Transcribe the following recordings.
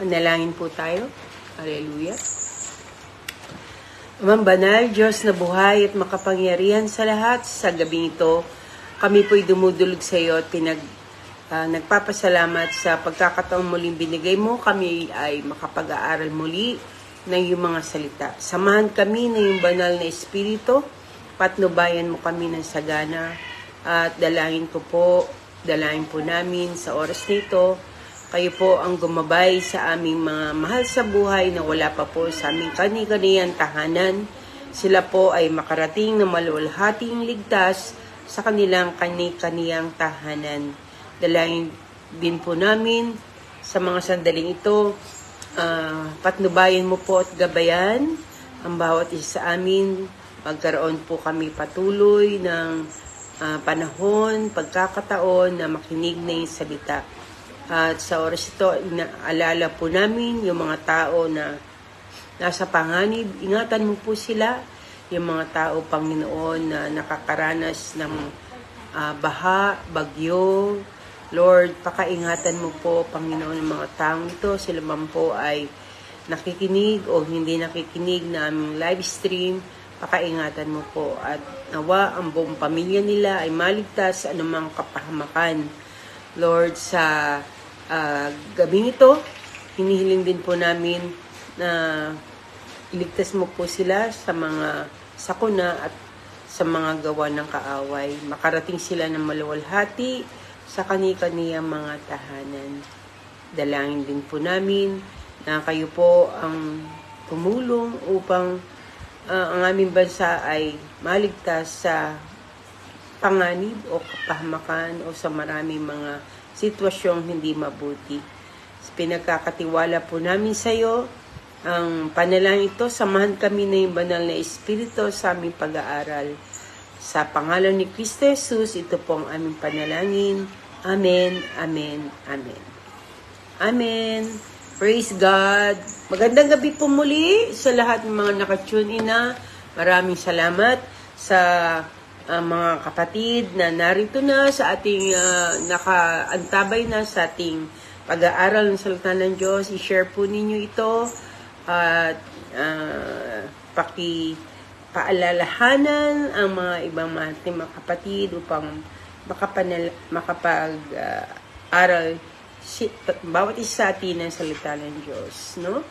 Manalangin po tayo. Hallelujah. Amang banal, Diyos na buhay at makapangyarihan sa lahat, sa gabing ito, kami po'y dumudulog sa iyo at nagpapasalamat sa pagkakataong muling binigay mo. Kami ay makapag-aaral muli ng iyong mga salita. Samahan kami ng iyong banal na Espiritu, patnubayan mo kami ng sagana, at dalangin po namin sa oras nito. Kayo po ang gumabay sa aming mga mahal sa buhay na wala pa po sa aming kani-kaniyang tahanan. Sila po ay makarating na maluwalhating ligtas sa kanilang kani-kaniyang tahanan. Dalangin din po namin sa mga sandaling ito, patnubayan mo po at gabayan ang bawat isa sa amin. Magkaroon po kami patuloy ng panahon, pagkakataon na makinig na yung salita. At sa oras ito, inaalala po namin yung mga tao na nasa panganib. Ingatan mo po sila, yung mga tao, Panginoon, na nakakaranas ng baha, bagyo. Lord, pakaingatan mo po, Panginoon, ng mga taong ito. Sila man po ay nakikinig o hindi nakikinig na aming live stream. Pakaingatan mo po at nawa ang buong pamilya nila ay maligtas sa anumang kapahamakan. Lord, sa gabing ito, hinihiling din po namin na iligtas mo po sila sa mga sakuna at sa mga gawa ng kaaway. Makarating sila ng maluwalhati sa kani-kaniyang mga tahanan. Dalangin din po namin na kayo po ang tumulong upang ang aming bansa ay maligtas sa panganib o kapahamakan o sa maraming mga sitwasyong hindi mabuti. Pinagkakatiwala po namin sa iyo ang panalangin ito. Samahan kami na yung banal na Espiritu sa aming pag-aaral. Sa pangalan ni Kristo Jesus, ito po ang aming panalangin. Amen, amen, amen. Amen. Praise God. Magandang gabi po muli sa lahat ng mga nakatune in na. Maraming salamat sa mga kapatid na narito na sa ating nakaantabay na sa ating pag-aaral ng salita ng Diyos. I-share po ninyo ito at pakipaalalahanan ang mga ibang ating mga kapatid upang makapag-aral bawat isa sa atin ng salita ng Diyos, no?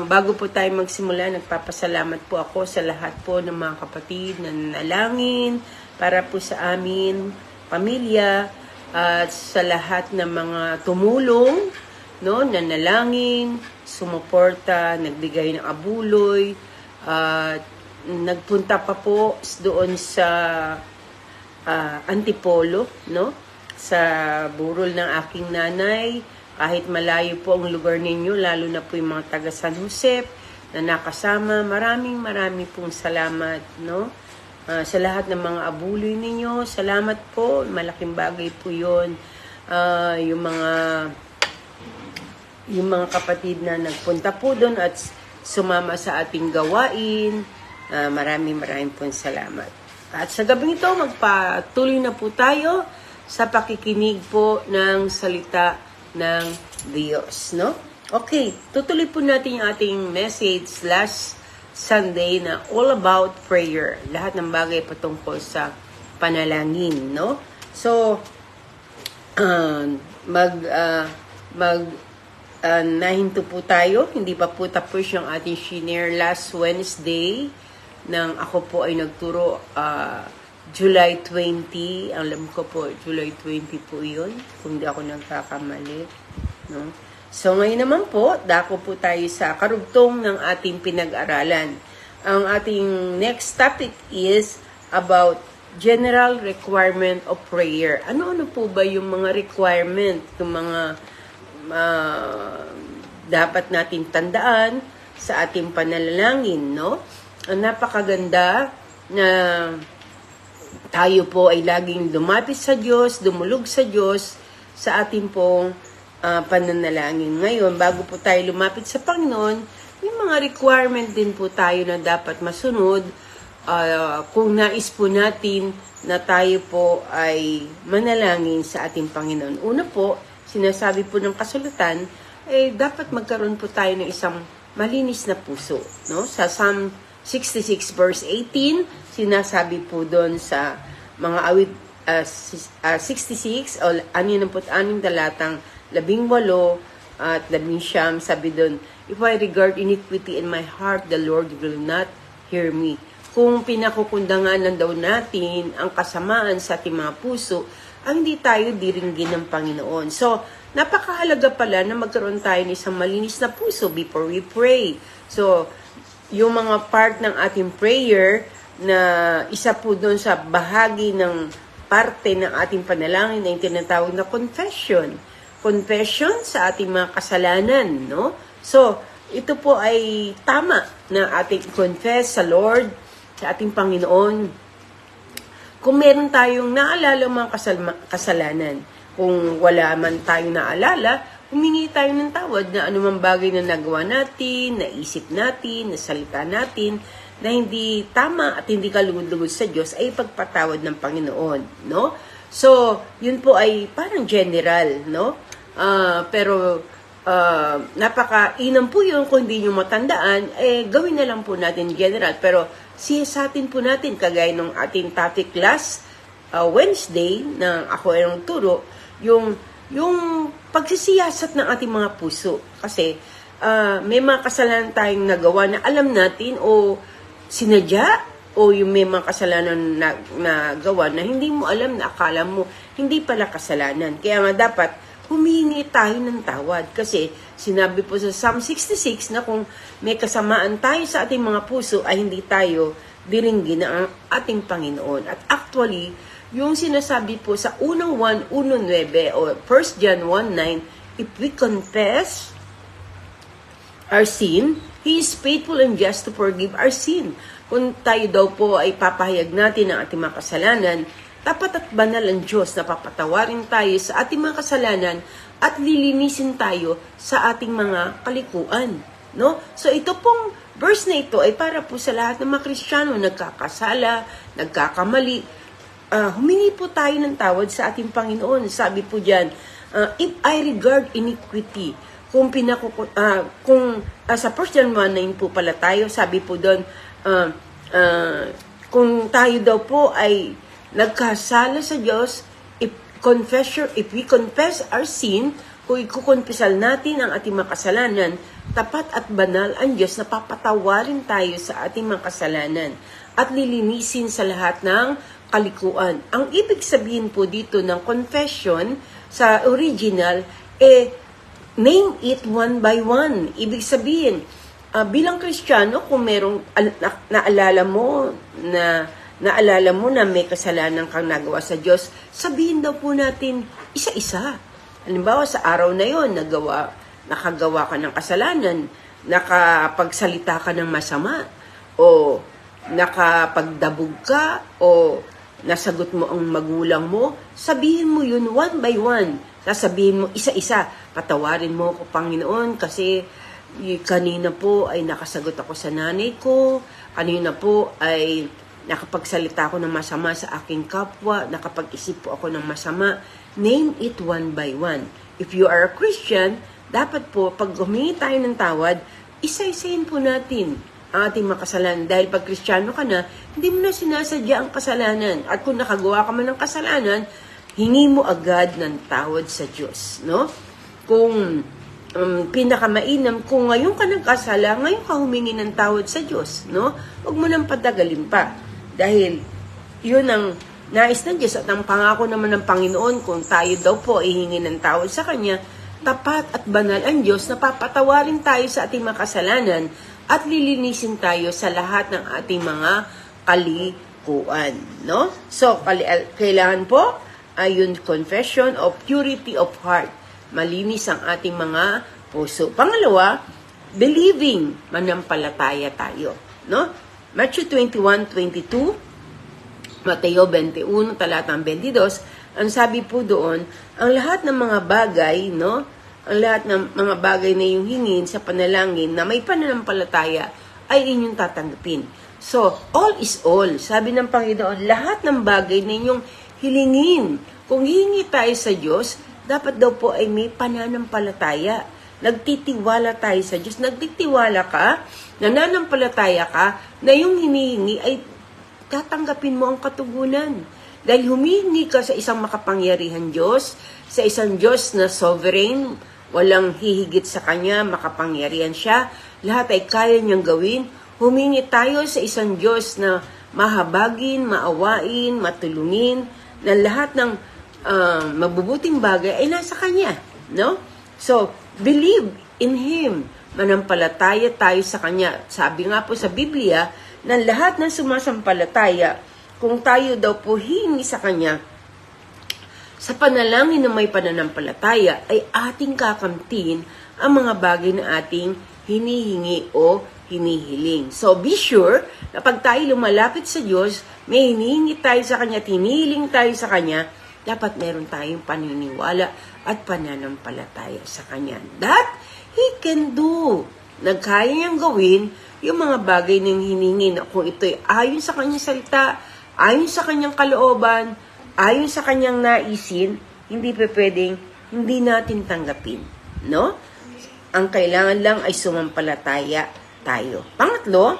Bago po tayo magsimula, nagpapasalamat po ako sa lahat po ng mga kapatid na nanalangin para po sa amin, pamilya, at sa lahat ng mga tumulong, no, nanalangin, sumuporta, nagbigay ng abuloy, at nagpunta pa po doon sa Antipolo, no, sa burol ng aking nanay. Kahit malayo po ang lugar ninyo, lalo na po yung mga taga San Jose na nakasama, maraming pong salamat, no? Sa lahat ng mga abuloy ninyo, salamat po, malaking bagay po yun. Yung mga kapatid na nagpunta po doon at sumama sa ating gawain, maraming pong salamat. At sa gabing ito, magpatuloy na po tayo sa pakikinig po ng salita ng Diyos, no? Okay, tutuloy po natin yung ating message last Sunday na all about prayer. Lahat ng bagay patungkol sa panalangin, no? So, nahinto po tayo. Hindi pa po tapos yung ating shinare last Wednesday nang ako po ay nagturo July 20, alam ko po, July 20 po yun, kung di ako nagkakamali. No? So ngayon naman po, dako po tayo sa karugtong ng ating pinag-aralan. Ang ating next topic is about general requirement of prayer. Ano-ano po ba yung mga requirement, yung mga dapat natin tandaan sa ating panalangin, no? Ang napakaganda na tayo po ay laging lumapit sa Diyos, dumulog sa Diyos sa ating pong pananalangin. Ngayon, bago po tayo lumapit sa Panginoon, may mga requirement din po tayo na dapat masunod kung nais po natin na tayo po ay manalangin sa ating Panginoon. Una po, sinasabi po ng kasulatan dapat magkaroon po tayo ng isang malinis na puso, no? Sa Psalm 66 verse 18, sinasabi po doon sa mga awit 66 o 66 talatang 18 at 19, sabi doon, if I regard iniquity in my heart, the Lord will not hear me. Kung pinakukundanganan daw natin ang kasamaan sa ating mga puso, ang hindi tayo diringgin ng Panginoon. So, napakahalaga pala na magkaroon tayo ng isang malinis na puso before we pray. So, yung mga part ng ating prayer na isa po doon sa bahagi ng parte ng ating panalangin na yung tinatawag na confession. Confession sa ating mga kasalanan, no? So, ito po ay tama na ating confess sa Lord, sa ating Panginoon. Kung meron tayong naalala mga kasalanan, kung wala man tayong naalala, humingi tayo ng tawad na anumang bagay na nagawa natin, naisip natin, nasalita natin, na hindi tama at hindi kalugod-lugod sa Diyos, ay pagpatawad ng Panginoon, no? So, yun po ay parang general, no? Pero napaka-inam po yun kung hindi nyo matandaan, gawin na lang po natin general. Pero siyasatin po natin, kagaya ng ating topic class, Wednesday, na ako ay turo, yung pagsisiyasat ng ating mga puso. Kasi may mga kasalanan tayong nagawa na alam natin o sinadya, o yung may mga kasalanan na gawa na hindi mo alam, na akala mo hindi pala kasalanan. Kaya nga dapat humingi tayo ng tawad. Kasi sinabi po sa Psalm 66 na kung may kasamaan tayo sa ating mga puso ay hindi tayo diringgin ng ating Panginoon. At actually, yung sinasabi po sa unang 1:9 o 1 John 1:9, if we confess our sin, He is faithful and just to forgive our sin. Kung tayo daw po ay papahayag natin ng ating mga kasalanan, tapat at banal ang Diyos na papatawarin tayo sa ating mga kasalanan at lilinisin tayo sa ating mga kalikuan. No? So ito pong verse na ito ay para po sa lahat ng mga Kristiyano nagkakasala, nagkakamali. Humingi po tayo ng tawad sa ating Panginoon. Sabi po diyan, if I regard iniquity, kung sa 1 John 1:9 po pala tayo, sabi po doon, kung tayo daw po ay nagkasala sa Diyos, if we confess our sin, kung ikukonfesal natin ang ating mga kasalanan, tapat at banal ang Diyos na papatawarin tayo sa ating mga kasalanan at lilinisin sa lahat ng kalikuan. Ang ibig sabihin po dito ng confession sa original, name it one by one. Ibig sabihin, bilang Kristiyano, kung merong naalala mo na may kasalanan kang nagawa sa Diyos, sabihin daw po natin isa-isa. Halimbawa, sa araw na yon, nakagawa ka ng kasalanan, nakapagsalita ka ng masama, o nakapagdabog ka, o nasagot mo ang magulang mo, sabihin mo yun one by one. Sasabihin mo isa-isa, patawarin mo ko, Panginoon, kasi kanina po ay nakasagot ako sa nanay ko, kanina po ay nakapagsalita ako ng masama sa aking kapwa, nakapag-isip po ako ng masama. Name it one by one. If you are a Christian, dapat po, pag humingi tayo ng tawad, isa-isahin po natin ang ating mga kasalanan. Dahil pag Kristiyano ka na, hindi mo na sinasadya ang kasalanan. At kung nakagawa ka man ng kasalanan, hingi mo agad ng tawad sa Diyos, no? Kung pinakamainam, kung ngayon ka nagkasala, ngayon ka humingi ng tawad sa Diyos, no? Huwag mo nang patagalin pa. Dahil yun ang nais ng Diyos at ang pangako naman ng Panginoon, kung tayo daw po ihingi ng tawad sa Kanya, tapat at banal ang Diyos na papatawarin tayo sa ating mga kasalanan at lilinisin tayo sa lahat ng ating mga kalikuan, no? So, kailangan po ay yung confession of purity of heart. Malinis ang ating mga puso. Pangalawa, believing, manampalataya tayo, no? Matthew 21:22, Mateo 21, talatang 22, ang sabi po doon, ang lahat ng mga bagay, no? Ang lahat ng mga bagay na yung hingin sa panalangin na may pananampalataya ay inyong tatanggapin. So, all is all. Sabi ng Panginoon, lahat ng bagay na inyong hilingin. Kung hihingi tayo sa Diyos, dapat daw po ay may pananampalataya. nagtitiwala tayo sa Diyos, nagtitiwala ka, nananampalataya ka, na yung hinihingi ay tatanggapin mo ang katugunan. Dahil humihingi ka sa isang makapangyarihan Diyos, sa isang Diyos na sovereign, walang hihigit sa Kanya, makapangyarihan siya, lahat ay kaya niyang gawin. Humingi tayo sa isang Diyos na mahabagin, maawain, matulungin, na lahat ng mabubuting bagay ay nasa Kanya. No? So, believe in Him. Manampalataya tayo sa Kanya. Sabi nga po sa Biblia, na lahat ng sumasampalataya, kung tayo daw po hingi sa Kanya, sa panalangin na may pananampalataya, ay ating kakamtin ang mga bagay na ating hinihingi o hinihiling. So, be sure na pag tayo lumalapit sa Diyos, may hinihingi tayo sa Kanya, hinihiling tayo sa Kanya, dapat meron tayong paniniwala at pananampalataya sa Kanya. That He can do. Nagkaya niyang gawin yung mga bagay ng hiningi na kung ito'y ayon sa Kanyang salita, ayon sa Kanyang kalooban, ayon sa Kanyang naisin, hindi pwedeng hindi natin tanggapin. No? Ang kailangan lang ay sumampalataya tayo. Pangatlo,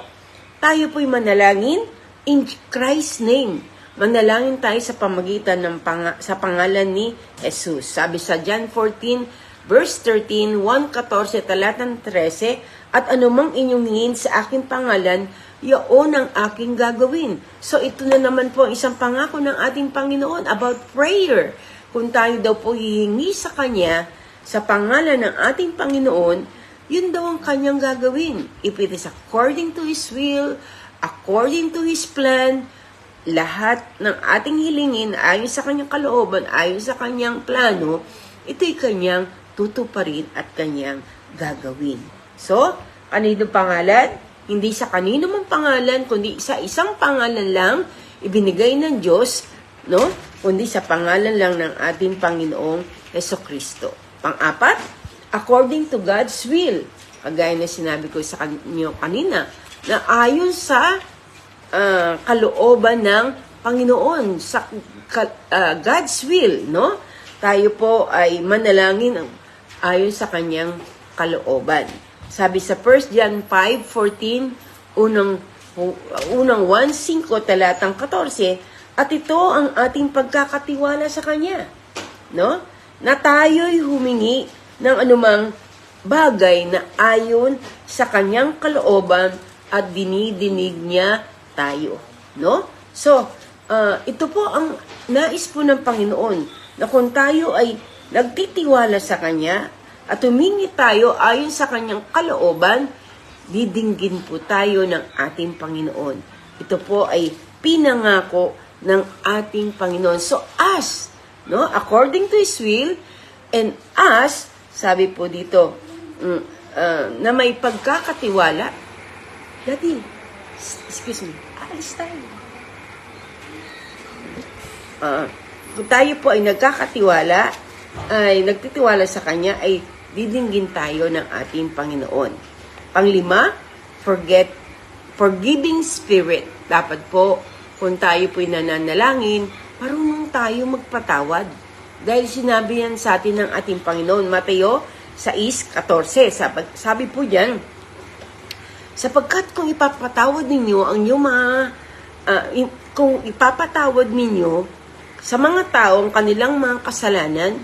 tayo po'y manalangin in Christ's name. Manalangin tayo sa pamagitan ng sa pangalan ni Jesus. Sabi sa John 14, verse 13, 1:14, talatang 13, at anumang inyong hingin sa aking pangalan, yaon ang aking gagawin. So ito na naman po ang isang pangako ng ating Panginoon about prayer. Kung tayo daw po hihingi sa Kanya, sa pangalan ng ating Panginoon, yun daw ang Kanyang gagawin. If it is according to His will, according to His plan, lahat ng ating hilingin ayon sa Kanyang kalooban, ayon sa Kanyang plano, ito'y Kanyang tutuparin at Kanyang gagawin. So, kanino pangalan? Hindi sa kanino mang pangalan, kundi sa isang pangalan lang ibinigay ng Diyos, no? Kundi sa pangalan lang ng ating Panginoong Jesucristo. Pang-apat, according to God's will. Kagaya na sinabi ko sa inyo kanina, na ayon sa kalooban ng Panginoon, sa God's will, no? Tayo po ay manalangin ayon sa Kanyang kalooban. Sabi sa 1 John 5:14, unang 1:5, talatang 14, at ito ang ating pagkakatiwala sa Kanya, no? Na tayo'y humingi ng anumang bagay na ayon sa Kanyang kalooban at dinidinig niya tayo, no? So, ito po ang nais po ng Panginoon, na kung tayo ay nagtitiwala sa Kanya, at humingi tayo ayon sa Kanyang kalooban, didinggin po tayo ng ating Panginoon. Ito po ay pinangako ng ating Panginoon. So, as, no, according to His will, and as, sabi po dito, na may pagkakatiwala, Daddy, excuse me, alis tayo. Kung tayo po ay nagkakatiwala, ay nagtitiwala sa Kanya, ay didinggin tayo ng ating Panginoon. Panglima, forgiving spirit. Dapat po, kung tayo po'y nananalangin, marunong tayo magpatawad. Dahil sinabi yan sa atin ng ating Panginoon. Mateo 6:14. Sabi po diyan, sapagkat kung ipapatawad ninyo ang inyong kung ipapatawad ninyo sa mga taong kanilang mga kasalanan,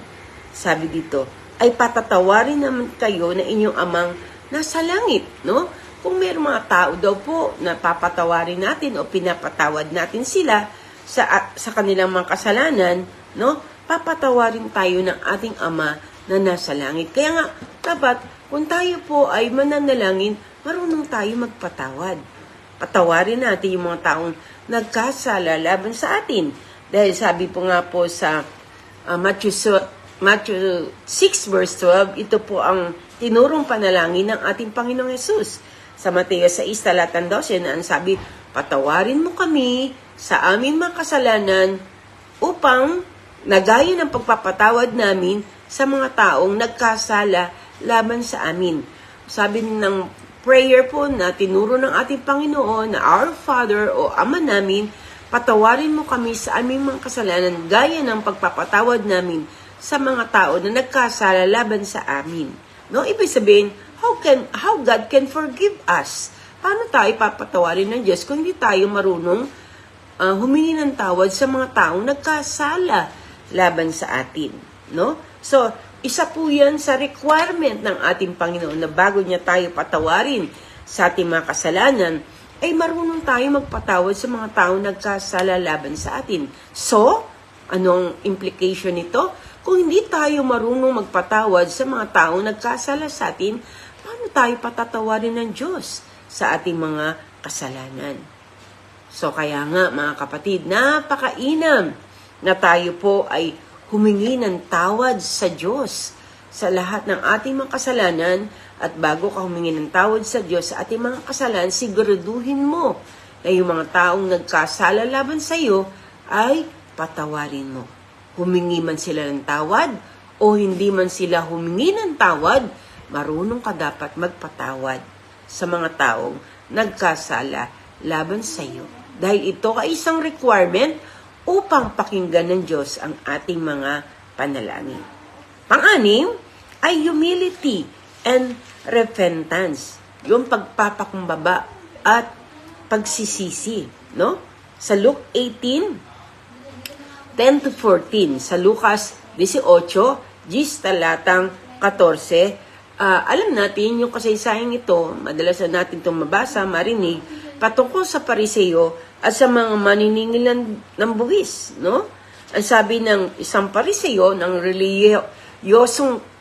sabi dito, ay patatawarin naman kayo na inyong amang nasa langit, no? Kung may mga tao daw po na papatawarin natin o pinapatawad natin sila sa kanilang mga kasalanan, no? Papatawarin tayo ng ating Ama na nasa langit. Kaya nga, dapat, kung tayo po ay mananalangin, marunong tayo magpatawad. Patawarin natin yung mga taong nagkasala laban sa atin. Dahil sabi po nga po sa Matthew 6 verse 12, ito po ang tinurong panalangin ng ating Panginoong Yesus. Sa Mateo 6 talatang 12, na ang sabi, patawarin mo kami sa aming mga kasalanan upang nagaya ng pagpapatawad namin sa mga taong nagkasala laban sa amin. Sabi ng prayer po na tinuro ng ating Panginoon na Our Father o Ama namin, patawarin mo kami sa aming mga kasalanan gaya ng pagpapatawad namin sa mga tao na nagkasala laban sa amin. No? Ibig sabihin, how God can forgive us? Paano tayo papatawarin ng Diyos kung hindi tayo marunong humingi ng tawad sa mga taong nagkasala laban sa atin? No? So, isa po yan sa requirement ng ating Panginoon na bago niya tayo patawarin sa ating mga kasalanan, ay marunong tayo magpatawad sa mga taong nagkasala laban sa atin. So, anong implication nito? Kung hindi tayo marunong magpatawad sa mga taong nagkasala sa atin, paano tayo patatawarin ng Diyos sa ating mga kasalanan? So, kaya nga mga kapatid, napakainam na tayo po ay humingi ng tawad sa Diyos sa lahat ng ating mga kasalanan. At bago ka humingi ng tawad sa Diyos sa ating mga kasalanan, siguraduhin mo na yung mga taong nagkasala laban sa iyo ay patawarin mo. Humingi man sila ng tawad o hindi man sila humingi ng tawad, marunong ka dapat magpatawad sa mga taong nagkasala laban sa iyo. Dahil ito ay isang requirement upang pakinggan ng Diyos ang ating mga panalangin. Pang-anim ay humility and repentance. Yung pagpapakumbaba at pagsisisi. No? Sa Luke 18:10-14, sa Lucas 18, talatang 14, alam natin yung kasaysayang ito, madalas na natin itong mabasa, marinig, patungkol sa Pariseo at sa mga maniningil ng buwis. No? Ang sabi ng isang Pariseo, ng reliyosong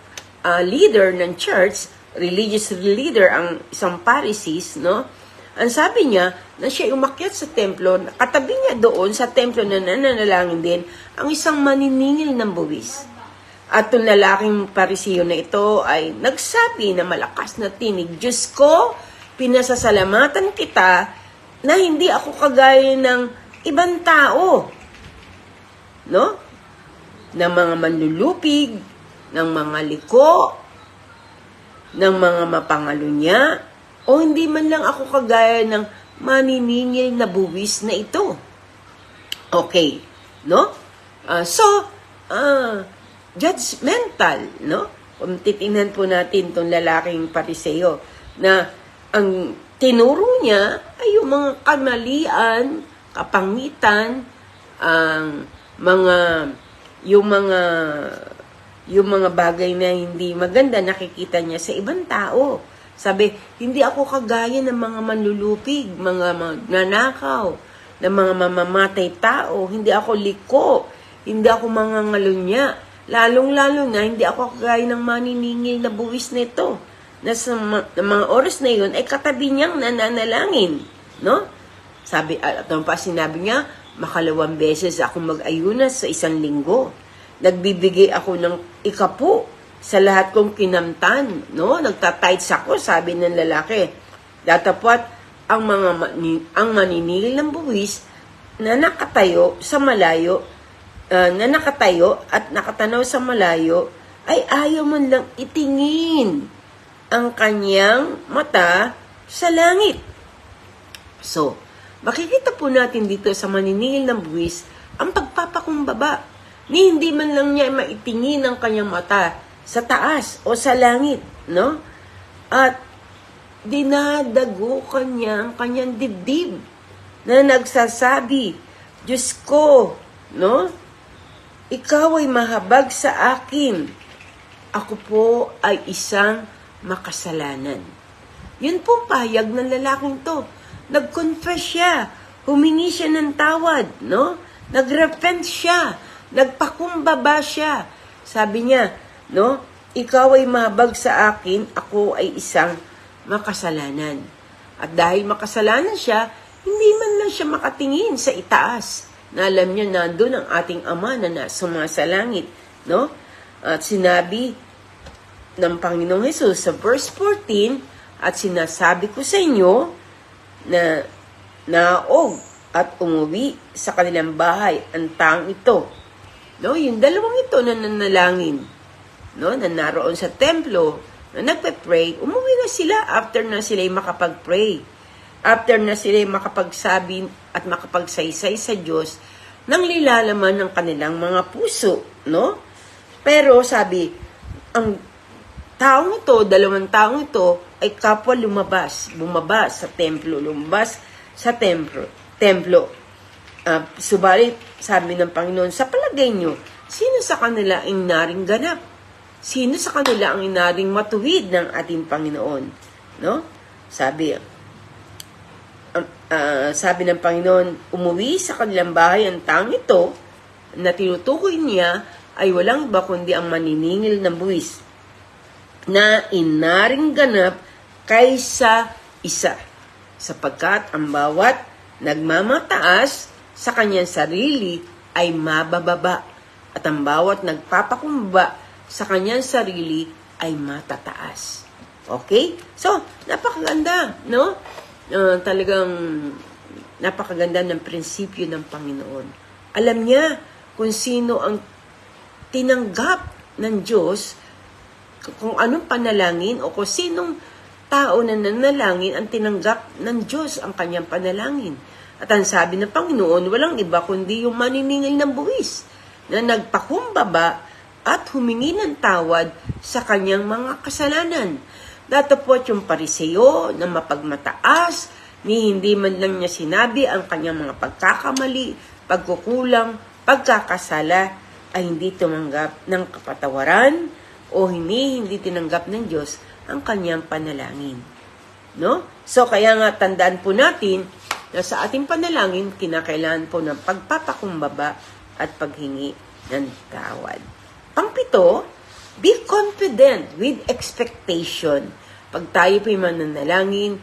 leader ng church, religious leader ang isang Pharisees, no? Ang sabi niya na siya umakyat sa templo, katabi niya doon sa templo na nananalangin din ang isang maniningil ng buwis. At yung lalaking Pariseo na ito ay nagsabi na malakas na tinig, Diyos ko, pinasasalamatan kita na hindi ako kagaya ng ibang tao, no? Ng mga manlulupig, ng mga liko, ng mga mapangalunya, o hindi man lang ako kagaya ng maniningil na buwis na ito. Okay, no? Judgmental, no? Kung titingnan po natin itong lalaking Pariseo, na ang tinuro niya ay yung mga kamalian, kapangitan, yung mga bagay na hindi maganda nakikita niya sa ibang tao. Sabi, hindi ako kagaya ng mga manlulupig, mga nanakaw, ng mga mamamatay tao. Hindi ako liko, hindi ako mga ngalunya. Lalong-lalo na, hindi ako kagaya ng maniningil na buwis na ito. Na sa mga oras na yun, ay katabi niyang nananalangin. No? Sabi, at pa sinabi niya, makalawang beses akong mag-ayunas sa isang linggo. Nagbibigay ako ng ikapu sa lahat kong kinamtan, no? Nagtatights ako, sabi ng lalaki. Datapwat ang maniningil ng buwis na nakatayo at nakatanaw sa malayo ay ayaw man lang itingin ang kanyang mata sa langit. So, makikita po natin dito sa maniningil ng buwis ang pagpapakumbaba. Hindi man lang niya maitingin ang kanyang mata sa taas o sa langit, no? At dinadago kanya ang kanyang dibdib na nagsasabi, Diyos ko, no? Ikaw ay mahabag sa akin. Ako po ay isang makasalanan. Yun po payag ng lalaking to. Nag-confess siya. Humingi siya ng tawad, no? Nag-repent siya. Nagpakumbaba siya. Sabi niya, no? Ikaw ay mahabag sa akin, ako ay isang makasalanan. At dahil makasalanan siya, hindi man lang siya makatingin sa itaas. Na alam niya na doon ang ating Ama na nasa langit, no? At sinabi ng Panginoong Hesus sa verse 14, at sinasabi ko sa inyo na naog at umuwi sa kanilang bahay ang taong ito. No, yung dalawang ito na nanalangin, no, na naroon sa templo, na nagpe-pray, umuwi na sila after na sila makapag-pray. After na sila makapagsabi at makapagsaysay sa Diyos ng nilalaman ng kanilang mga puso, no? Pero sabi, ang taong ito, dalawang taong ito, ay kapwa bumaba sa templo, lumabas sa templo. Subalit, sabi ng Panginoon, sa palagay nyo, sino sa kanila ang inaring ganap? Sino sa kanila ang inaring matuwid ng ating Panginoon? No? Sabi ng Panginoon, umuwi sa kanilang bahay ang taong ito na tinutukoy niya ay walang iba kundi ang maniningil ng buwis na inaring ganap kaysa isa, sapagkat ang bawat nagmamataas sa kanyang sarili ay mabababa at ang bawat nagpapakumbaba sa kanyang sarili ay matataas. Okay? So, napakaganda, no? Talagang napakaganda ng prinsipyo ng Panginoon. Alam niya kung sino ang tinanggap ng Diyos, kung anong panalangin o kung sinong tao na nanalangin ang tinanggap ng Diyos ang kanyang panalangin. At ang sabi ng Panginoon, walang iba kundi yung maniningil ng buwis na nagpakumbaba at humingi ng tawad sa kanyang mga kasalanan. Datapot yung Pariseo na mapagmataas, ni hindi man lang niya sinabi ang kanyang mga pagkakamali, pagkukulang, pagkakasala, ay hindi tumanggap ng kapatawaran o hindi tinanggap ng Diyos ang kanyang panalangin. No? So, kaya nga tandaan po natin na sa ating panalangin, kinakailangan po ng pagpapakumbaba at paghingi ng tawad. Pangpito, be confident with expectation. Pag tayo po'y manalangin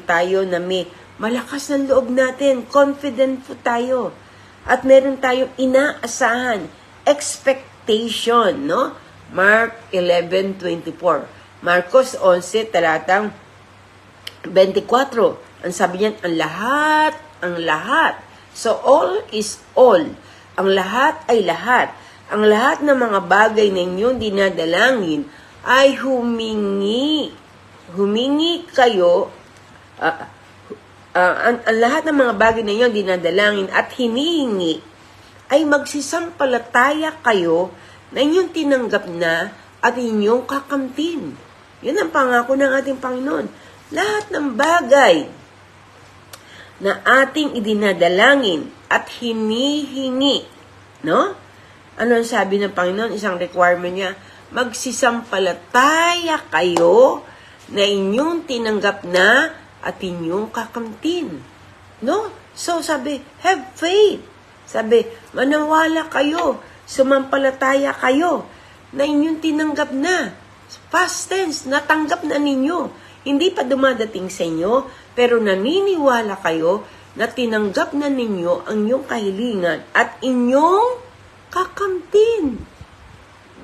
tayo na may malakas ng loob natin, confident po tayo. At meron tayong inaasahan, expectation, no? Mark 11:24. Marcos 11, talatang 24. Ang sabi niyan, ang lahat. So, all is all. Ang lahat ay lahat. Ang lahat ng mga bagay na inyong dinadalangin ay humingi kayo, ang lahat ng mga bagay na inyong dinadalangin at hinihingi ay magsisampalataya kayo na inyong tinanggap na at inyong kakamtin. Yun ang pangako ng ating Panginoon. Lahat ng bagay na ating idinadalangin at hinihingi, no? Ano ang sabi ng Panginoon? Isang requirement niya, magsisampalataya kayo na inyong tinanggap na at inyong kakamtin. No? So, sabi, have faith. Sabi, manawala kayo, sumampalataya kayo na inyong tinanggap na. Past tense, natanggap na ninyo. Hindi pa dumadating sa inyo, pero naniniwala kayo na tinanggap na ninyo ang inyong kahilingan at inyong kakamtin.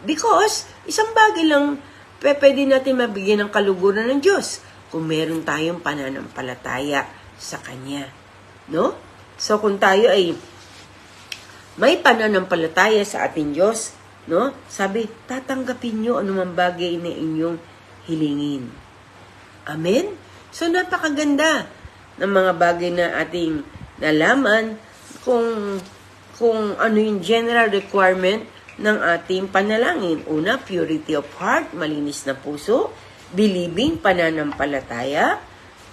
Because, isang bagay lang pwede natin mabigyan ng kaluguran ng Diyos kung meron tayong pananampalataya sa Kanya. No? So, kung tayo ay may pananampalataya sa ating Diyos, no? Sabi, tatanggapin nyo anumang bagay na inyong hilingin. Amen? So, napakaganda ng mga bagay na ating nalaman kung ano yung general requirement ng ating panalangin. Una, purity of heart, malinis na puso. Believing, pananampalataya.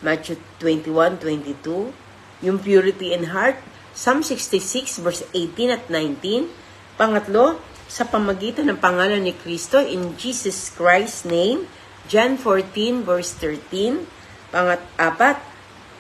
Matthew 21:22. Yung purity in heart, Psalm 66 verse 18 at 19. Pangatlo, sa pamagitan ng pangalan ni Kristo in Jesus Christ's name. John 14 verse 13. Pang-apat,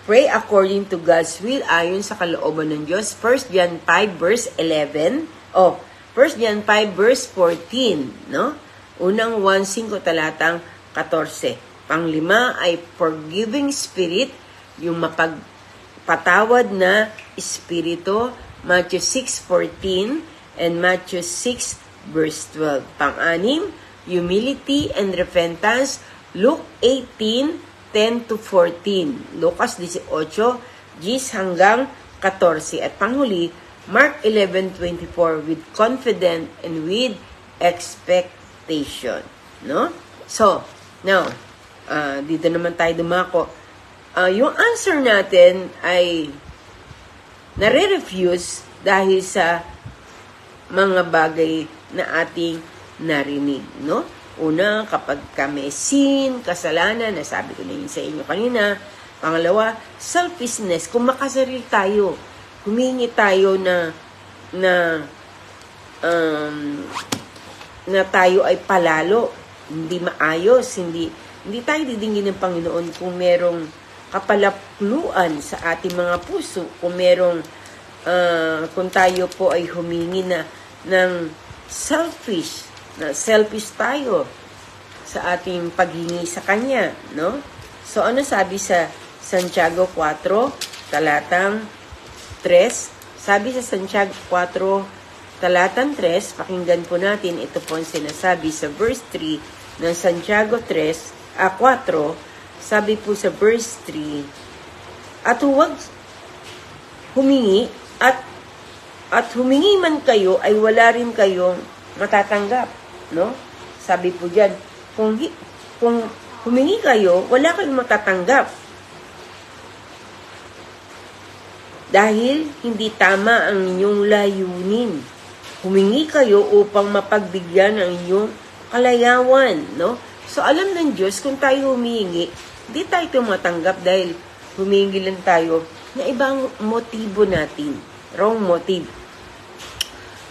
pray according to God's will ayon sa kalooban ng Diyos. 1 John 5 verse 11. 1 John 5 verse 14, no? Unang 1:5 talatang 14. Panglima ay forgiving spirit, yung mapagpatawad na espiritu, Matthew 6:14 and Matthew 6 verse 12. Pang-anim, humility and repentance, Luke 18:10 to 14. Lucas 18, 10 hanggang 14. At panghuli, Mark 11:24, with confidence and with expectation. No? So, now, dito naman tayo dumako. Yung answer natin ay nare-refuse dahil sa mga bagay na ating narinig. No? Una, kapag may sin, kasalanan, nasabi ko na yun sa inyo kanina. Pangalawa, selfishness. Kung makasarili tayo, humingi tayo na tayo ay palalo, hindi maayos, hindi tayo didingin ng Panginoon kung merong kapalapluan sa ating mga puso, kung merong kung tayo po ay humingi ng selfish tayo sa ating paghingi sa Kanya, no? So, ano sabi sa Santiago 4, talatang 3? Sabi sa Santiago 4, talatang 3, pakinggan po natin, ito po ang sinasabi sa verse 3 ng Santiago 4, sabi po sa verse 3, at huwag humingi, at humingi man kayo, ay wala rin kayong matatanggap, no? Sabi po diyan, kung humingi kayo, wala kayong matatanggap. Dahil hindi tama ang inyong layunin. Humingi kayo upang mapagbigyan ang inyong kalayawan, no? So, alam ng Diyos, kung tayo humingi, hindi tayo tumatanggap dahil humingi lang tayo na ibang motibo natin. Wrong motive.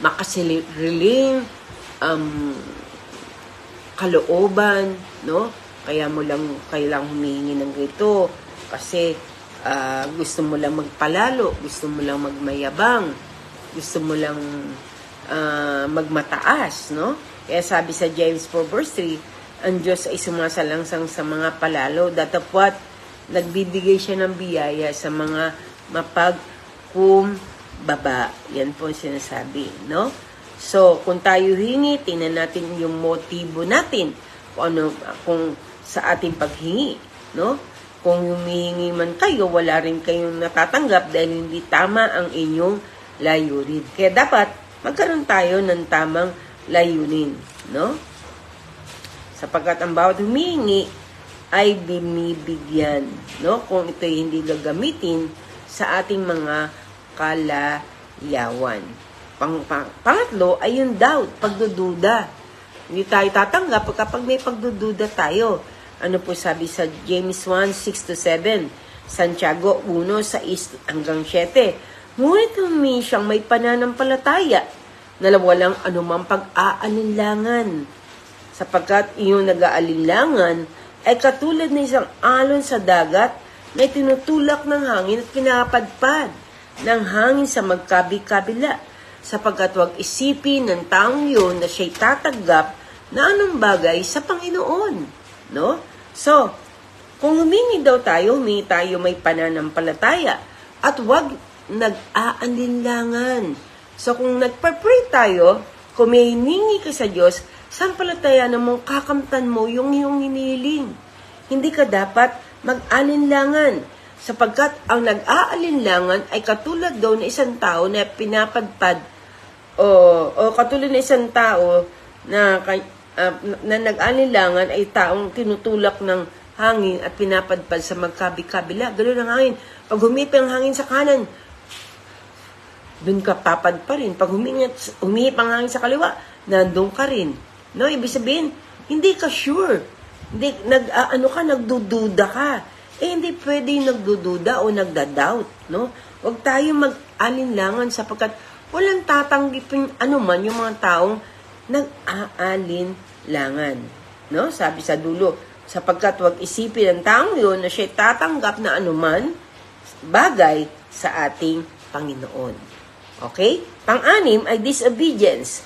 Makasariling kalooban, no? Kaya mo lang kailang humingi ng ito kasi gusto mo lang magpalalo, gusto mo lang magmayabang, gusto mo lang magmataas, no? Kaya sabi sa James 4 verse 3, ang Diyos ay sumasalangsang sa mga palalo, datapwat nagbibigay siya ng biyaya sa mga mapagkumbaba. Yan po ang sinasabi, no? So, kung tayo hingi, tingnan natin yung motibo natin kung sa ating paghingi, no? Kung humihingi man kayo, wala rin kayong natatanggap dahil hindi tama ang inyong layunin. Kaya dapat magkaroon tayo ng tamang layunin, no? Sapagkat ang bawat humihingi ay binibigyan, no? Kung ito'y hindi gagamitin sa ating mga kalayawan. Pangatlo ay yung doubt, pagdududa. Hindi tayo tatanggap kapag may pagdududa tayo. Ano po sabi sa James 1:6-7, Santiago 1:6 hanggang 7. Ngunit kung siyang may pananampalataya na walang anumang pag-aalinlangan, sapagkat iyong nag-aalinlangan ay katulad ng isang alon sa dagat na tinutulak ng hangin at pinapadpad ng hangin sa magkabi-kabila, sapagkat wag isipin ng taong yun na siya'y tatanggap na anong bagay sa Panginoon, no? So, kung humingi daw tayo, humingi tayo may pananampalataya at wag nag-aalinlangan. So, kung nagpa-pray tayo, kung may hiningi ka sa Diyos, sampalataya na mong kakamtan mo yung iyong hinihiling. Hindi ka dapat mag-alinlangan, sapagkat ang nag-aalinlangan ay katulad daw na isang tao na pinapadpad o katulad na isang tao na nag-alinlangan ay taong tinutulak ng hangin at pinapadpad sa magkabi-kabila. Ganun ang hangin. Pag humipang ang hangin sa kanan, dun ka papad pa rin. Pag humihip ang hangin sa kaliwa, nandun ka rin. No, ibig sabihin, hindi ka sure. Hindi, nagdududa ka. Hindi pwede yung nagdududa o nagda-doubt, no? Huwag tayo mag-alinlangan sapagkat walang tatanggipin anuman yung mga taong nag-aalinlangan, no? Sabi sa dulo, sapagkat huwag isipin ng taong yun na siya tatanggap na anuman bagay sa ating Panginoon. Okay? Pang-anim ay disobedience,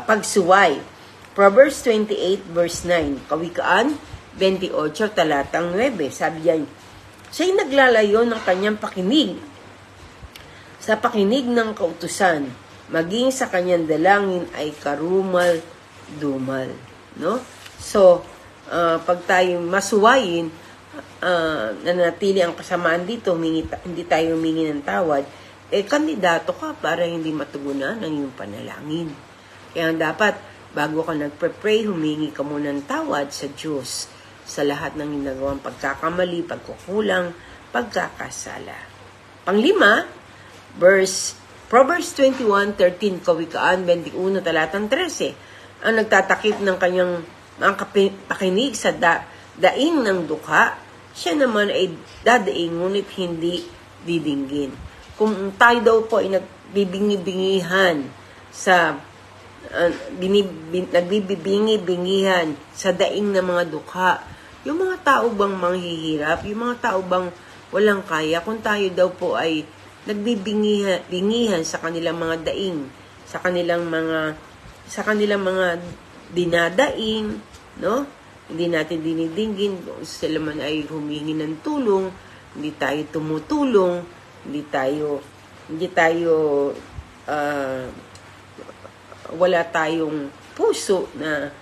pagsuway. Proverbs 28 verse 9, Kawikaan 28 talatang 9. Sabi diyan, siya'y naglalayo ng kanyang pakinig sa pakinig ng kautusan, maging sa kanyang dalangin ay karumal-dumal, no? So, pag tayo masuwayin, nanatili ang kasamaan dito, hindi tayo humingi ng tawad, kandidato ka para hindi matugunan ang iyong panalangin. Kaya dapat, bago ka nagpe-pray, humingi ka muna ng tawad sa Diyos sa lahat ng ginagawang pagkakamali, pagkukulang, pagkakasala. Panglima, Proverbs 21:13, Kawikaan 21 talatang 13, ang nagtatakip ng kanyang makapakinig sa daing ng dukha, siya naman ay dadaing ngunit hindi didinggin. Kung tayo daw po ay nagbibingi-bingihan sa nagbibingi-bingihan sa daing ng mga dukha, yung mga tao bang manghihirap, yung mga tao bang walang kaya, kung tayo daw po ay nagbibingihan sa kanilang mga daing, sa kanilang mga dinadaing, no? Hindi natin dinidinggin, kung sila man ay humingi ng tulong, hindi tayo tumutulong, hindi tayo wala tayong puso na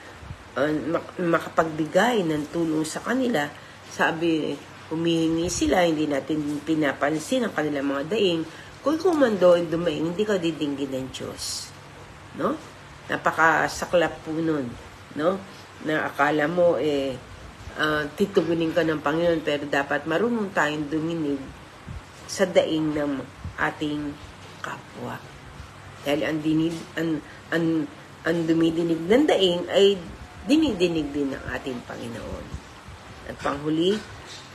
makapagbigay ng tulong sa kanila. Sabi, humihingi sila, hindi natin pinapansin ang kanilang mga daing. Kung kumando ay dumaing, hindi ka didinggin ng Diyos. No? Napakasaklap po nun. No? Na akala mo, titugunin ka ng Panginoon, pero dapat marunong tayong duminig sa daing ng ating kapwa. Dahil ang dumidinig ng daing ay dinidinig din ng ating Panginoon. At panghuli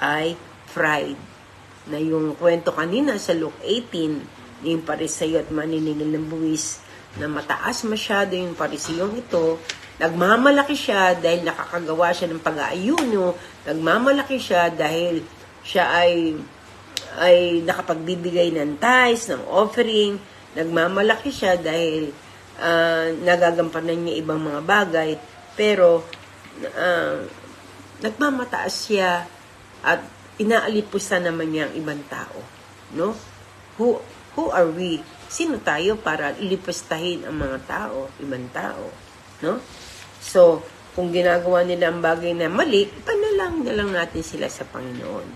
ay pride. Na yung kwento kanina sa Luke 18, yung Pariseyo at maniningil ng buwis, na mataas masyado yung Pariseyong ito, nagmamalaki siya dahil nakakagawa siya ng pag-aayuno, nagmamalaki siya dahil siya ay nakapagbibigay ng tithes, ng offering, nagmamalaki siya dahil nagagampanan niya ibang mga bagay, pero nagmamataas siya at inaalipusan naman niya ang ibang tao. No? Who are we? Sino tayo para ilipustahin ang mga tao, ibang tao? No? So, kung ginagawa nila ang bagay na mali, panalangin na lang natin sila sa Panginoon.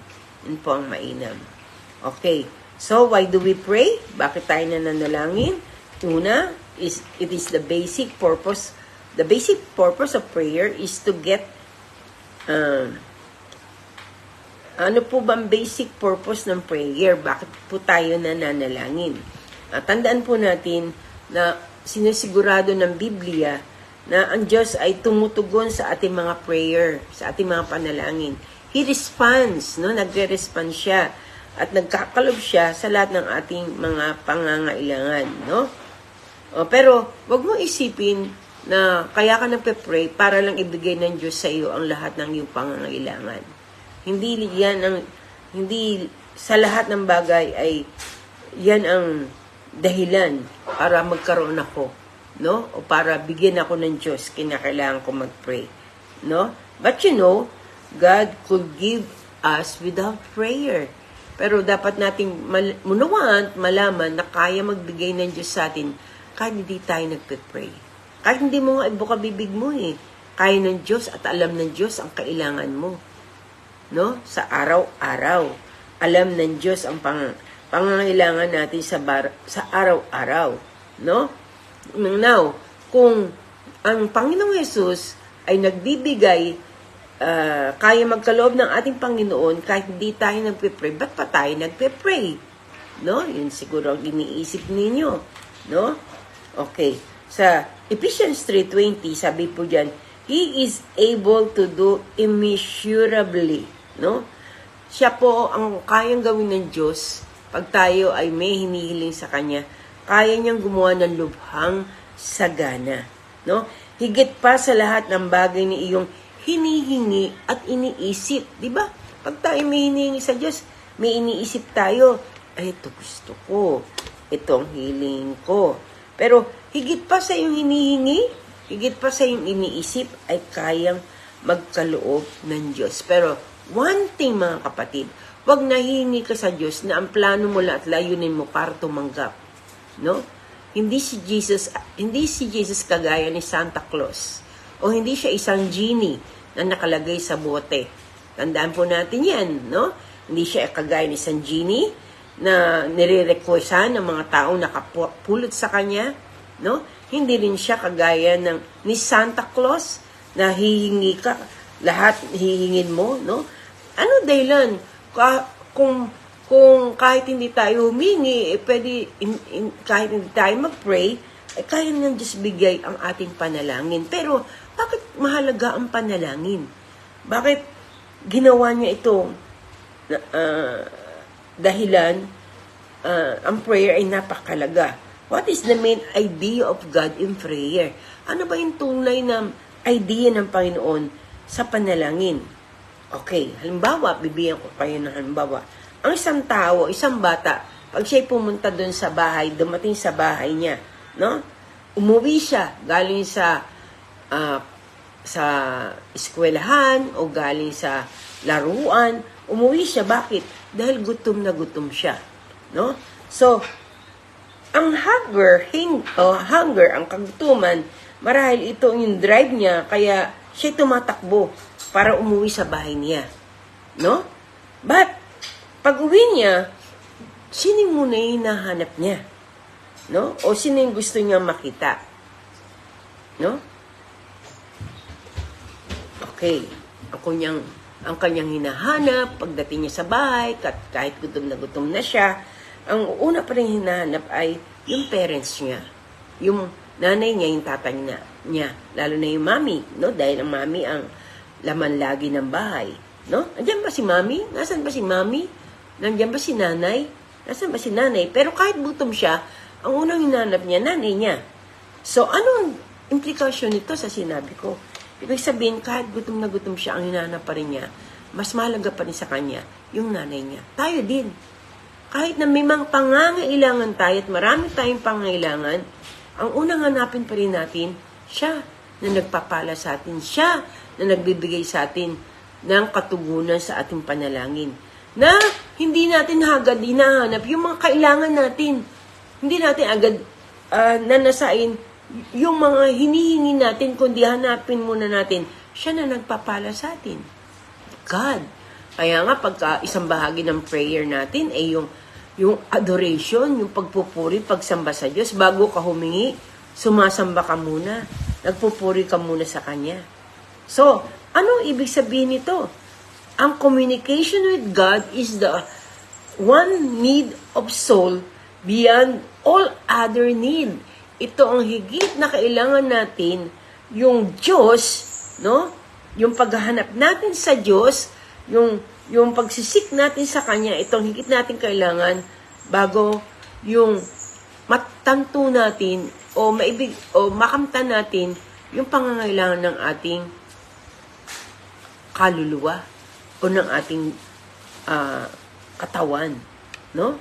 Yun po ang mainam. Okay. So, why do we pray? Bakit tayo nananalangin? Una, it is the basic purpose. The basic purpose of prayer is to get ano po ba ang basic purpose ng prayer? Bakit po tayo nananalangin? Tandaan po natin na sinisigurado ng Biblia na ang Diyos ay tumutugon sa ating mga prayer, sa ating mga panalangin. He responds, no? Nagre-respond siya at nagkakalob siya sa lahat ng ating mga pangangailangan, no? Pero wag mo isipin na kaya ka nagpe-pray para lang ibigay ng Diyos sa iyo ang lahat ng iyong pangangailangan. Hindi sa lahat ng bagay ay yan ang dahilan para magkaroon ako, no? O para bigyan ako ng Diyos, kinakailangan ko mag-pray, no? But God could give us without prayer. Pero dapat nating munawaan at malaman na kaya magbigay ng Diyos sa atin kahit hindi tayo nagpe-pray. Kahit hindi mo nga ibuka bibig mo kaya ng Diyos at alam ng Diyos ang kailangan mo. No? Sa araw-araw. Alam ng Diyos ang pangangailangan natin sa araw-araw. No? Now, kung ang Panginoong Yesus ay nagbibigay, kaya magkaloob ng ating Panginoon kahit hindi tayo nagpe-pray, ba't pa tayo nagpe-pray? No? Yun siguro ang iniisip ninyo. No? Okay. Sa Ephesians 3:20, sabi po dyan, He is able to do immeasurably. No? Siya po ang kayang gawin ng Diyos pag tayo ay may hinihiling sa Kanya. Kaya niyang gumawa ng lubhang sagana. No? Higit pa sa lahat ng bagay ni iyong hinihingi at iniisip. Diba? Pag tayo may hinihingi sa Diyos, may iniisip tayo, ay, ito gusto ko. Ito ang hiling ko. Pero higit pa sa iyong hinihingi, higit pa sa iyong iniisip, ay kayang magkaloob ng Diyos. Pero one thing mga kapatid, wag nahihingi ka sa Diyos na ang plano mo at layunin mo para tumanggap. No? Hindi si Jesus kagaya ni Santa Claus. O hindi siya isang genie na nakalagay sa bote. Tandaan po natin yan, no? Hindi siya kagaya ni isang genie na nire-requestan ng mga taong nakapulot sa kanya, no? Hindi rin siya kagaya ni Santa Claus na hihingi ka, lahat hihingin mo, no? Ano dahilan? Kung kahit hindi tayo humingi, pwede, kahit hindi tayo mag-pray, kaya ng Diyos bigay ang ating panalangin. Pero Bakit mahalaga ang panalangin? Bakit ginawa niya ito dahilan ang prayer ay napakalaga? What is the main idea of God in prayer? Ano ba yung tunay na idea ng Panginoon sa panalangin? Okay, halimbawa, bibigyan ko kayo ng halimbawa. Ang isang tao, isang bata, pag siya'y pumunta doon sa bahay, dumating sa bahay niya, no? Umuwi siya, galing sa eskwelahan o galing sa laruan, umuwi siya. Bakit? Dahil gutom na gutom siya. No? So, ang hunger, ang kagutuman, marahil ito yung drive niya, kaya siya tumatakbo para umuwi sa bahay niya. No? But, pag uwi niya, sino muna yung hinahanap niya? No? O sino yung gusto niya makita? No? Okay. Ang kanyang hinahanap, pagdating niya sa bahay, kahit gutom na siya, ang una pa rin hinahanap ay yung parents niya. Yung nanay niya, yung tatay niya. Lalo na yung mami, no? Dahil ang mami ang laman lagi ng bahay. No? Nandiyan ba si mami? Nasaan ba si mami? Nandiyan ba si nanay? Nasaan ba si nanay? Pero kahit gutom siya, ang unang hinahanap niya, nanay niya. So, anong implikasyon nito sa sinabi ko? Ibig sabihin, kahit gutom na gutom siya, ang hinahanap pa rin niya, mas mahalaga pa rin sa kanya, yung nanay niya. Tayo din. Kahit na may mga pangangailangan tayo at marami tayong pangangailangan, ang unang hanapin pa rin natin, siya na nagpapala sa atin. Siya na nagbibigay sa atin ng katugunan sa ating panalangin. Na hindi natin agad hinahanap yung mga kailangan natin. Hindi natin agad nanasain yung mga hinihingi natin, kundi hanapin muna natin, siya na nagpapala sa atin. God. Kaya nga, pagka isang bahagi ng prayer natin ay yung adoration, yung pagpupuri, pagsamba sa Diyos, bago ka humingi, sumasamba ka muna. Nagpupuri ka muna sa Kanya. So, anong ibig sabihin nito? Ang communication with God is the one need of soul beyond all other need. Ito ang higit na kailangan natin, yung Diyos, no? Yung paghahanap natin sa Diyos, yung pagsisik natin sa Kanya, itong higit natin kailangan bago yung matanto natin o makamtan natin yung pangangailangan ng ating kaluluwa o ng ating katawan, no?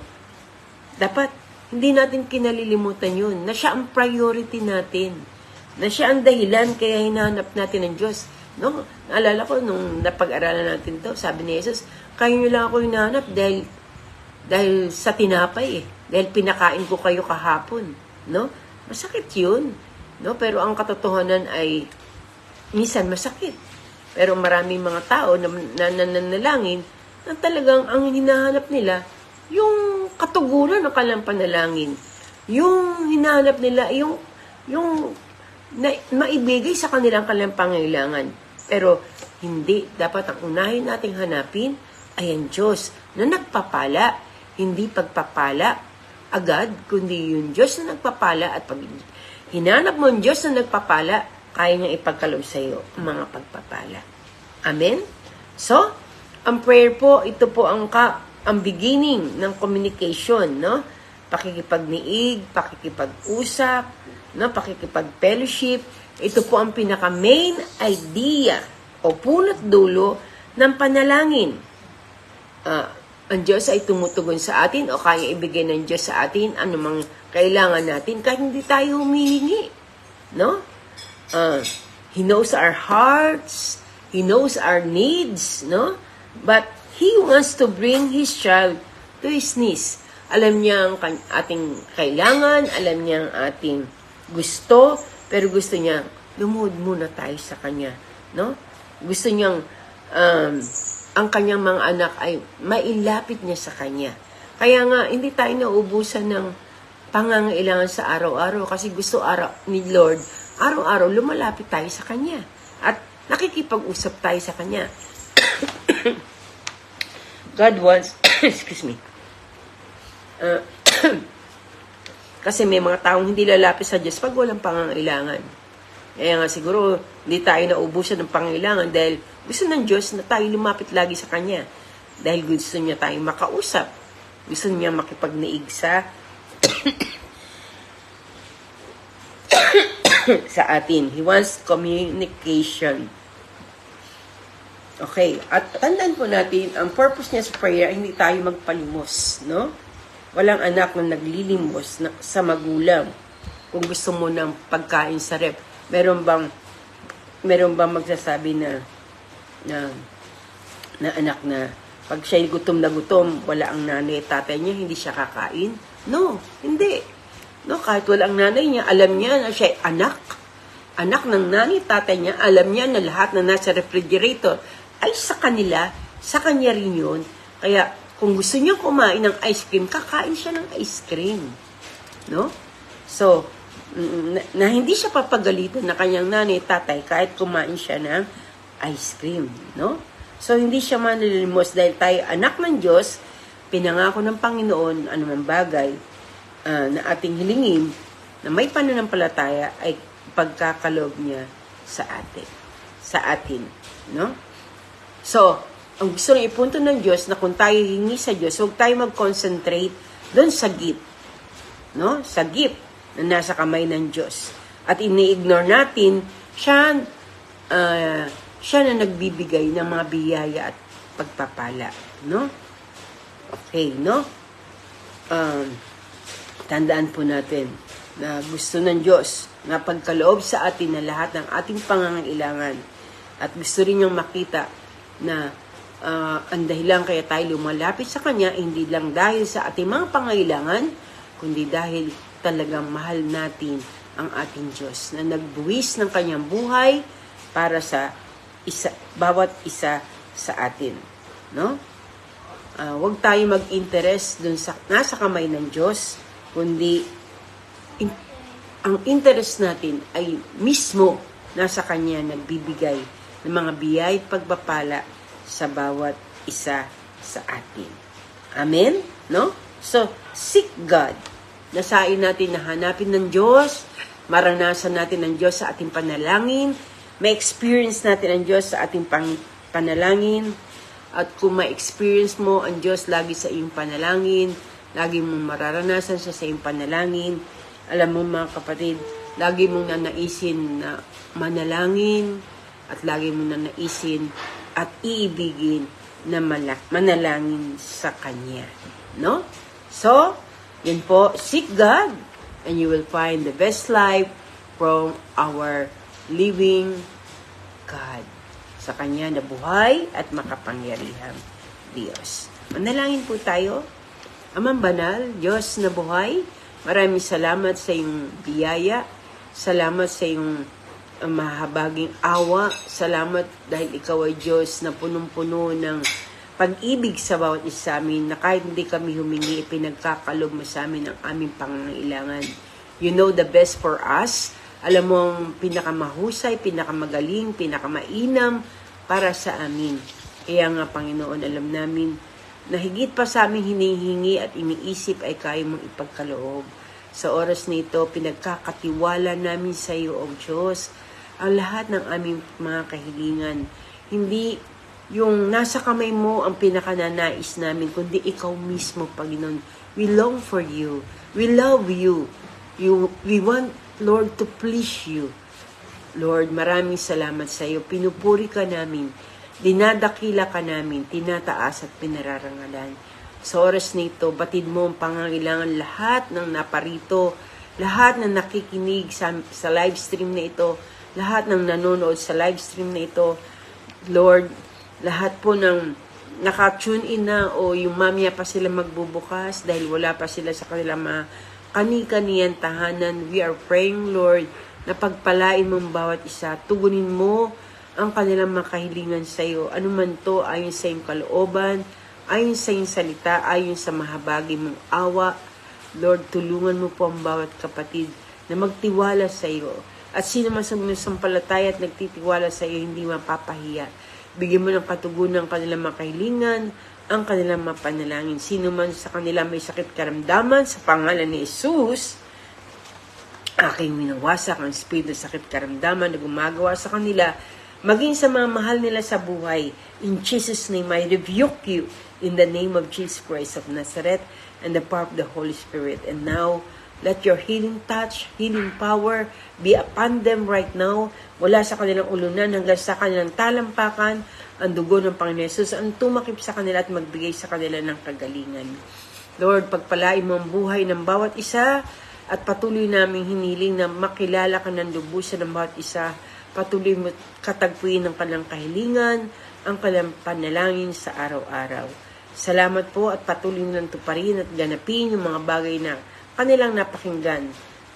Dapat hindi natin kinalilimutan yun, na siya ang priority natin, na siya ang dahilan kaya hinahanap natin ng Diyos. No? Naalala ko, nung napag-aralan natin to, sabi ni Jesus, kayo nyo lang ako hinahanap dahil sa tinapay dahil pinakain ko kayo kahapon. No? Masakit yun. No? Pero ang katotohanan ay minsan masakit. Pero maraming mga tao na nananalangin na talagang ang hinahanap nila yung katugunan ng kanilang panalangin. Yung hinahanap nila, yung maibigay sa kanilang pangailangan. Pero hindi. Dapat ang unahin nating hanapin ay ang Diyos na nagpapala. Hindi pagpapala agad, kundi yung Diyos na nagpapala. At pag hinanap mo ang Diyos na nagpapala, kaya niyang ipagkaloob sa iyo ang mga pagpapala. Amen? So, ang prayer po, ito po ang beginning ng communication, no? Pakikipagniig, pakikipag-usap, no? Pakikipag-fellowship. Ito po ang pinaka-main idea o punot dulo ng panalangin. Ang Diyos ay tumutugon sa atin o kaya ibigay ng Diyos sa atin anumang kailangan natin kahit hindi tayo humihingi, no? He knows our hearts, He knows our needs, no? But He wants to bring His child to His knees. Alam niya ang ating kailangan, alam niya ang ating gusto, pero gusto niya, lumuhod muna tayo sa Kanya. No? Gusto niyang, ang Kanyang mga anak ay mailapit niya sa Kanya. Kaya nga, hindi tayo nauubusan ng pangangailangan sa araw-araw kasi gusto ni Lord, araw-araw lumalapit tayo sa Kanya. At nakikipag-usap tayo sa Kanya. God wants, excuse me, kasi may mga taong hindi lalapit sa Diyos pag walang pangangailangan. Kaya nga siguro, hindi tayo naubusan ng pangailangan dahil gusto ng Diyos na tayo lumapit lagi sa Kanya. Dahil gusto niya tayong makausap. Gusto niya makipagnaig sa atin. He wants communication. Okay, at tandaan po natin, ang purpose niya sa prayer ay hindi tayo magpalimos, no? Walang anak na naglilimos sa magulang. Kung gusto mo ng pagkain sa rep, meron bang magsasabi na anak na pag siya'y gutom na gutom, wala ang nanay at tatay niya, hindi siya kakain? No, hindi. No, kahit wala ang nanay niya, alam niya na siya'y anak. Anak ng nanay at tatay niya, alam niya na lahat na nasa refrigerator ay sa kanila, sa kanya rin yun. Kaya, kung gusto niya kumain ng ice cream, kakain siya ng ice cream. No? So, na hindi siya papagalitan na kanyang nanay, tatay, kahit kumain siya ng ice cream. No? So, hindi siya manlilimos dahil tayo anak ng Diyos, pinangako ng Panginoon, anumang bagay na ating hilingin, na may pananampalataya ay pagkakaloob niya sa atin. No? So, ang gusto na ipunto ng Diyos na kung tayo hingi sa Diyos, huwag tayo mag-concentrate doon sa gift. No? Sa gift na nasa kamay ng Diyos. At ini-ignore natin, siya na nagbibigay ng mga biyaya at pagpapala. No? Okay, no? Tandaan po natin na gusto ng Diyos na pagkaloob sa atin na lahat ng ating pangangailangan. At gusto rin niyang makita na ang dahilan kaya tayo lumalapit sa Kanya, hindi lang dahil sa ating mga pangailangan, kundi dahil talagang mahal natin ang ating Diyos na nagbuwis ng Kanyang buhay para sa bawat isa sa atin. No? Huwag tayo mag-interest dun sa nasa kamay ng Diyos, kundi ang interest natin ay mismo nasa Kanya nagbibigay ng mga biyaya at pagpapala sa bawat isa sa atin. Amen? No? So, seek God. Nasain natin na hanapin ng Diyos, maranasan natin ng Diyos sa ating panalangin, ma-experience natin ang Diyos sa ating panalangin, at kung ma-experience mo ang Diyos lagi sa iyong panalangin, lagi mong mararanasan siya sa iyong panalangin, alam mo mga kapatid, lagi mong nanaisin na manalangin, at lagi mong nanaisin at iibigin na manalangin sa Kanya. No? So, yun po, seek God and you will find the best life from our living God. Sa Kanya na buhay at makapangyarihang Diyos. Manalangin po tayo. Amang banal, Diyos na buhay, maraming salamat sa iyong biyaya. Salamat sa iyong mahabaging awa. Salamat dahil ikaw ay Diyos na punong-puno ng pag-ibig sa bawat isa amin, na kahit hindi kami humingi, pinagkakalob mo sa amin ang aming pangangailangan. You know the best for us. Alam mo ang pinakamahusay, pinakamagaling, pinakamainam para sa amin. Kaya nga, Panginoon, alam namin na higit pa sa aming hinihingi at iniisip ay kaya mong ipagkaloob. Sa oras na ito, pinagkakatiwala namin sa iyo, O Diyos, ang lahat ng aming mga kahilingan. Hindi yung nasa kamay mo ang pinakananais namin, kundi ikaw mismo, Panginoon. We long for you. We love you. We want, Lord, to please you. Lord, maraming salamat sa iyo. Pinupuri ka namin. Dinadakila ka namin. Tinataas at pinararangalan. Sa oras nito, batid mo ang pangangailangan lahat ng naparito, lahat ng nakikinig sa live stream na ito, lahat ng nanonood sa live stream na ito. Lord, lahat po ng naka-tune in na o yung mamaya pa sila magbubukas dahil wala pa sila sa kanilang mga kani-kaniyan tahanan. We are praying, Lord, na pagpalain mong bawat isa. Tugunin mo ang kanilang mga kahilingan sa iyo. Ano man to, ayon sa iyong kalooban, ayon sa iyong salita, ayon sa mahabagi mong awa. Lord, tulungan mo po ang bawat kapatid na magtiwala sa iyo. At sino man sa sampalataya at nagtitiwala sa iyo, hindi mapapahiya. Bigyan mo ng katugunan ang kanilang mga kahilingan, ang kanilang mga panalangin. Sino man sa kanila may sakit karamdaman, sa pangalan ni Jesus, aking winawasak ang espiritu ng sakit karamdaman na gumagawa sa kanila, maging sa mga mahal nila sa buhay. In Jesus' name, I rebuke you in the name of Jesus Christ of Nazareth and the power of the Holy Spirit. And now, let your healing touch, healing power be upon them right now. Mula sa kanilang ulunan hanggang sa kanilang talampakan, ang dugo ng Panginoon Jesus ang tumakip sa kanila at magbigay sa kanila ng kagalingan. Lord, pagpalain mo ang buhay ng bawat isa at patuloy naming hiniling na makilala ka ng lubusan ng bawat isa. Patuloy mo katagpuin ang kanilang kahilingan, ang kanilang panalangin sa araw-araw. Salamat po at patuloy nilang tuparin at ganapin yung mga bagay na kanilang napakinggan.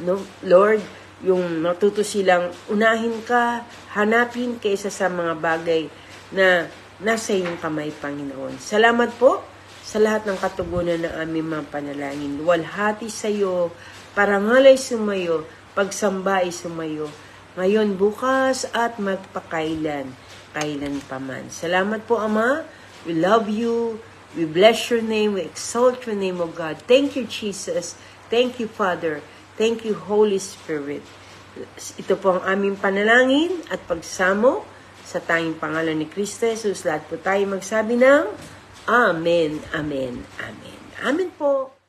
No? Lord, yung matuto silang unahin ka, hanapin kaysa sa mga bagay na nasa iyong kamay, Panginoon. Salamat po sa lahat ng katugunan ng aming mga panalangin. Luwalhati sa iyo, parangalay sumayo, pagsamba ay sumayo, ngayon, bukas, at magpakailan, kailan paman. Salamat po, Ama. We love you. We bless your name. We exalt your name, O God. Thank you, Jesus. Thank you, Father. Thank you, Holy Spirit. Ito po ang aming panalangin at pagsamo sa tanging pangalan ni Kristo Jesus. Lahat po tayo magsabi ng Amen, Amen, Amen. Amen po.